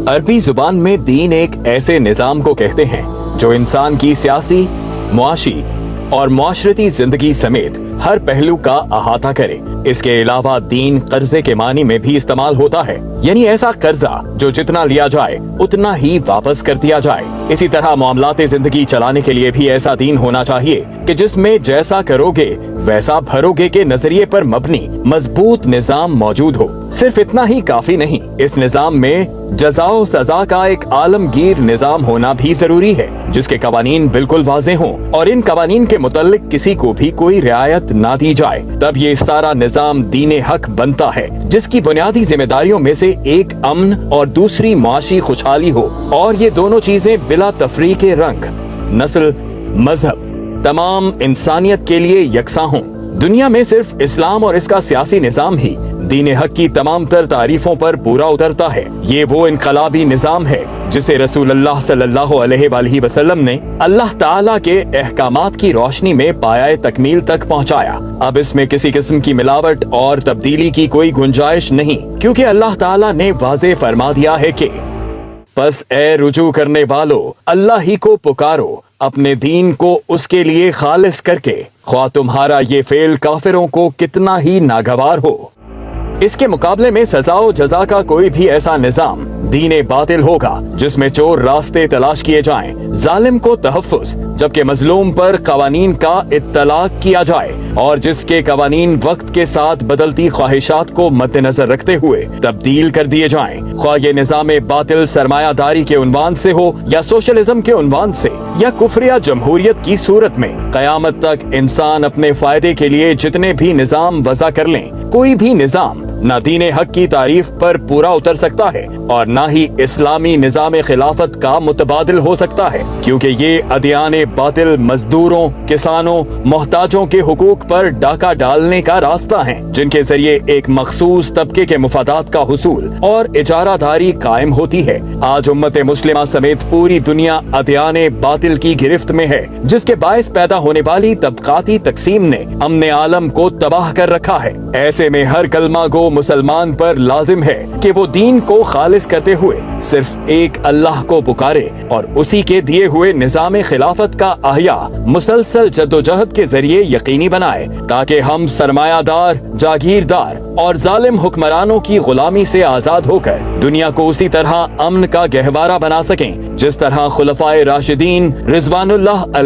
عربی زبان میں دین ایک ایسے نظام کو کہتے ہیں جو انسان کی سیاسی، معاشی اور معاشرتی زندگی سمیت ہر پہلو کا احاطہ کرے۔ اس کے علاوہ دین قرضے کے معنی میں بھی استعمال ہوتا ہے، یعنی ایسا قرضہ جو جتنا لیا جائے اتنا ہی واپس کر دیا جائے۔ اسی طرح معاملات زندگی چلانے کے لیے بھی ایسا دین ہونا چاہیے کہ جس میں جیسا کرو گے ویسا بھرو گے کے نظریے پر مبنی مضبوط نظام موجود ہو۔ صرف اتنا ہی کافی نہیں، اس نظام میں جزا و سزا کا ایک عالمگیر نظام ہونا بھی ضروری ہے، جس کے قوانین بالکل واضح ہوں اور ان قوانین کے متعلق کسی کو بھی کوئی رعایت نہ دی جائے۔ تب یہ سارا نظام دین حق بنتا ہے، جس کی بنیادی ذمہ داریوں میں سے ایک امن اور دوسری معاشی خوشحالی ہو، اور یہ دونوں چیزیں بلا تفریق رنگ، نسل، مذہب، تمام انسانیت کے لیے یکساں ہوں۔ دنیا میں صرف اسلام اور اس کا سیاسی نظام ہی دین حق کی تمام تر تعریفوں پر پورا اترتا ہے۔ یہ وہ انقلابی نظام ہے جسے رسول اللہ صلی اللہ علیہ وآلہ وسلم نے اللہ تعالیٰ کے احکامات کی روشنی میں پایۂ تکمیل تک پہنچایا۔ اب اس میں کسی قسم کی ملاوٹ اور تبدیلی کی کوئی گنجائش نہیں، کیونکہ اللہ تعالیٰ نے واضح فرما دیا ہے کہ پس اے رجوع کرنے والو، اللہ ہی کو پکارو، اپنے دین کو اس کے لیے خالص کر کے، خواہ تمہارا یہ فعل کافروں کو کتنا ہی ناگوار ہو۔ اس کے مقابلے میں سزا و جزا کا کوئی بھی ایسا نظام دین باطل ہوگا جس میں چور راستے تلاش کیے جائیں، ظالم کو تحفظ جبکہ مظلوم پر قوانین کا اطلاق کیا جائے، اور جس کے قوانین وقت کے ساتھ بدلتی خواہشات کو مد نظر رکھتے ہوئے تبدیل کر دیے جائیں، خواہ یہ نظام باطل سرمایہ داری کے عنوان سے ہو یا سوشلزم کے عنوان سے یا کفر یا جمہوریت کی صورت میں۔ قیامت تک انسان اپنے فائدے کے لیے جتنے بھی نظام وضع کر لیں، کوئی بھی نظام نہ دین حق کی تعریف پر پورا اتر سکتا ہے اور نہ ہی اسلامی نظام خلافت کا متبادل ہو سکتا ہے، کیونکہ یہ ادیان باطل مزدوروں، کسانوں، محتاجوں کے حقوق پر ڈاکہ ڈالنے کا راستہ ہیں، جن کے ذریعے ایک مخصوص طبقے کے مفادات کا حصول اور اجارہ داری قائم ہوتی ہے۔ آج امت مسلمہ سمیت پوری دنیا ادیان باطل کی گرفت میں ہے، جس کے باعث پیدا ہونے والی طبقاتی تقسیم نے امن عالم کو تباہ کر رکھا ہے۔ ایسے میں ہر کلمہ گو مسلمان پر لازم ہے کہ وہ دین کو خالص کرتے ہوئے صرف ایک اللہ کو پکارے اور اسی کے دیے ہوئے نظام خلافت کا احیاء مسلسل جدوجہد کے ذریعے یقینی بنائے، تاکہ ہم سرمایہ دار، جاگیردار اور ظالم حکمرانوں کی غلامی سے آزاد ہو کر دنیا کو اسی طرح امن کا گہوارہ بنا سکیں جس طرح خلفائے راشدین رضوان اللہ